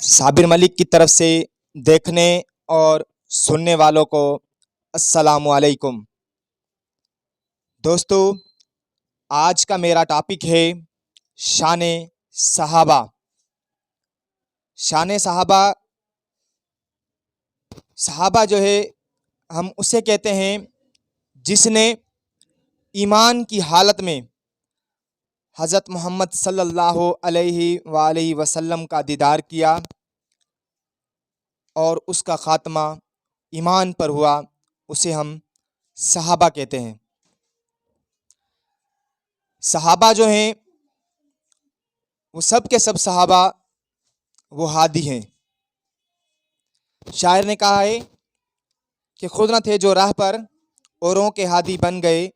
साबिर मलिक की तरफ से देखने और सुनने वालों को अस्सलामु अलैकुम। दोस्तों, आज का मेरा टॉपिक है शान सहाबा। शान सहाबा सहाबा जो है, हम उसे कहते हैं जिसने ईमान की हालत में हज़रत मोहम्मद सल्लल्लाहु अलैहि वसल्लम का दीदार किया और उसका ख़ात्मा ईमान पर हुआ। उसे हम सहाबा कहते हैं। सहाबा जो हैं वो सब के सब सहाबा वो हादी हैं। शायर ने कहा है कि खुद न थे जो राह पर औरों के हादी बन गए,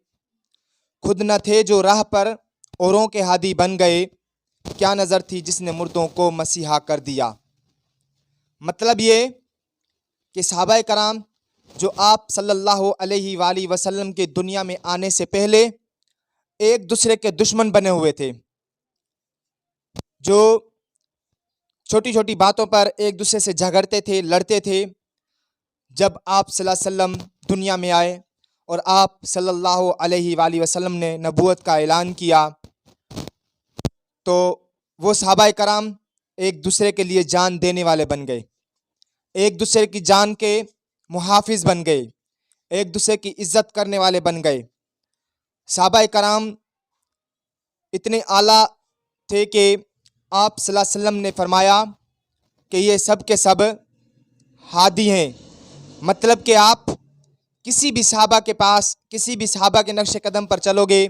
खुद न थे जो राह पर औरों के हादी बन गए, क्या नज़र थी जिसने मुर्दों को मसीहा कर दिया। मतलब ये कि सहाबाए कराम जो आप सल्लल्लाहु अलैहि वसल्लम के दुनिया में आने से पहले एक दूसरे के दुश्मन बने हुए थे, जो छोटी छोटी बातों पर एक दूसरे से झगड़ते थे, लड़ते थे। जब आप सल्लल्लाहु अलैहि वसल्लम दुनिया में आए और आप सल्लल्लाहु अलैहि वसल्लम ने नबूवत का ऐलान किया, तो वो सहाबाए कराम एक दूसरे के लिए जान देने वाले बन गए, एक दूसरे की जान के मुहाफिज बन गए, एक दूसरे की इज्जत करने वाले बन गए। सहाबाए कराम इतने आला थे कि आप सल्लल्लाहु अलैहि वसल्लम ने फरमाया कि ये सब के सब हादी हैं। मतलब कि आप किसी भी सहाबा के पास, किसी भी सहाबा के नक्शे कदम पर चलोगे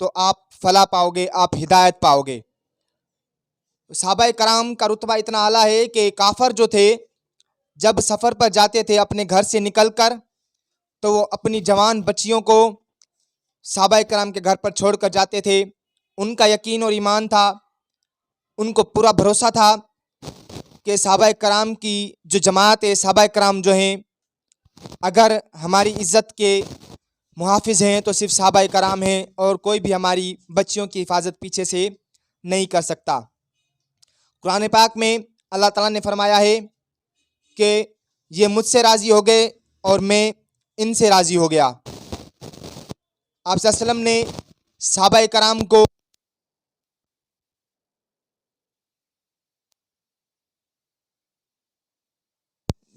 तो आप फला पाओगे, आप हिदायत पाओगे। सहाबाए कराम का रुतबा इतना आला है कि काफर जो थे, जब सफ़र पर जाते थे अपने घर से निकल कर, तो वो अपनी जवान बच्चियों को सहाबाए कराम के घर पर छोड़ कर जाते थे। उनका यकीन और ईमान था, उनको पूरा भरोसा था कि सहाबाए कराम की जो जमात है, सहाबाए कराम जो हैं, अगर हमारी इज़्ज़त के मुहाफिज हैं तो सिर्फ सहाबाए कराम हैं, और कोई भी हमारी बच्चियों की हिफाजत पीछे से नहीं कर सकता। कुरान पाक में अल्लाह ताला ने फरमाया है कि ये मुझसे राज़ी हो गए और मैं इनसे राज़ी हो गया। आप सल्लल्लाहु अलैहि वसल्लम ने सहाबाए कराम को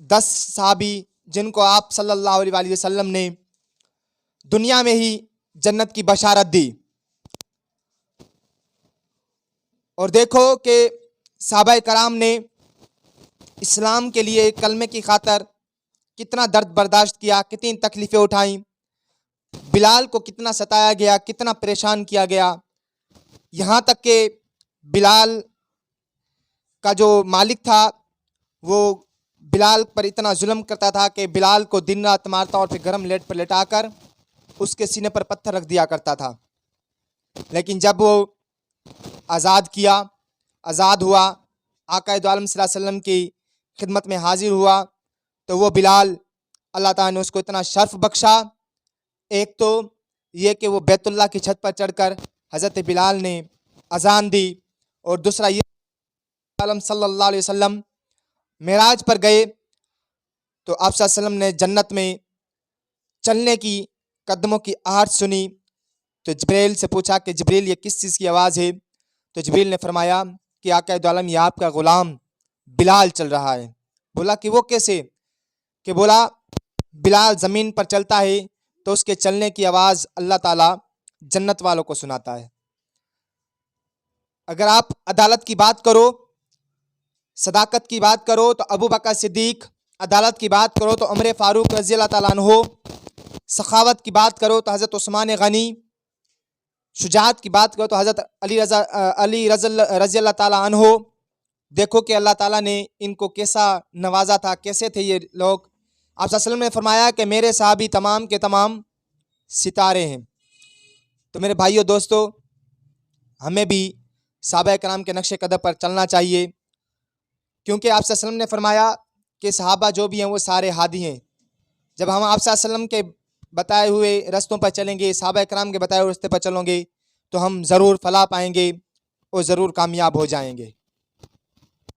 दस सहाबी, जिनको आप सल्लल्लाहु अलैहि वसल्लम ने दुनिया में ही जन्नत की बशारत दी। और देखो कि सहाबाए कराम ने इस्लाम के लिए, कलमे की खातर कितना दर्द बर्दाश्त किया, कितनी तकलीफ़ें उठाई। बिलाल को कितना सताया गया, कितना परेशान किया गया। यहाँ तक कि बिलाल का जो मालिक था वो बिलाल पर इतना जुल्म करता था कि बिलाल को दिन रात मारता और फिर गर्म लेट पर लेटाकर उसके सीने पर पत्थर रख दिया करता था। लेकिन जब वो आज़ाद हुआ, आका दो आलम सल्लल्लाहु अलैहि वसल्लम की खिदमत में हाजिर हुआ, तो वो बिलाल, अल्लाह ताला ने उसको इतना शर्फ बख्शा। एक तो ये कि वो बैतुल्लाह की छत पर चढ़कर हज़रत बिलाल ने अजान दी, और दूसरा ये आलम सल्लल्लाहु अलैहि वसल्लम मेराज पर गए तो आप सल्लल्लाहु अलैहि वसल्लम ने जन्नत में चलने की कदमों की आहट सुनी। तो जिब्रील से पूछा कि जिब्रील ये किस चीज़ की आवाज़ है? तो जिब्रील ने फरमाया कि आका दो आलम, ये आपका ग़ुलाम बिलाल चल रहा है। बोला कि वो कैसे? कि बोला बिलाल ज़मीन पर चलता है तो उसके चलने की आवाज़ अल्लाह ताला जन्नत वालों को सुनाता है। अगर आप अदालत की बात करो, सदाकत की बात करो तो अबू बकर सिद्दीक, अदालत की बात करो तो उमर फ़ारूक रज़ी अल्लाह ताला अन्हो, सखावत की बात करो तो हज़रत उस्मान गनी, शुजाअत की बात करो तो हज़रत अली रज़ी अल्लाह ताला अन्हो। देखो कि अल्लाह ताला ने इनको कैसा नवाजा था, कैसे थे ये लोग। आप सल्लल्लाहु अलैहि वसल्लम ने फरमाया कि मेरे सहाबी तमाम के तमाम सितारे हैं। तो मेरे भाइयों दोस्तों, हमें भी सहाबाए कराम के नक्शे कदम पर चलना चाहिए, क्योंकि आप सल्लल्लाहु अलैहि वसल्लम ने फरमाया कि सहाबा जो भी हैं वो सारे हादी हैं। जब हम आप सल्लल्लाहु अलैहि वसल्लम के बताए हुए रस्तों पर चलेंगे, सहाबाए कराम के बताए हुए रास्ते पर चलोगे, तो हम ज़रूर फलाह पाएंगे और ज़रूर कामयाब हो जाएंगे।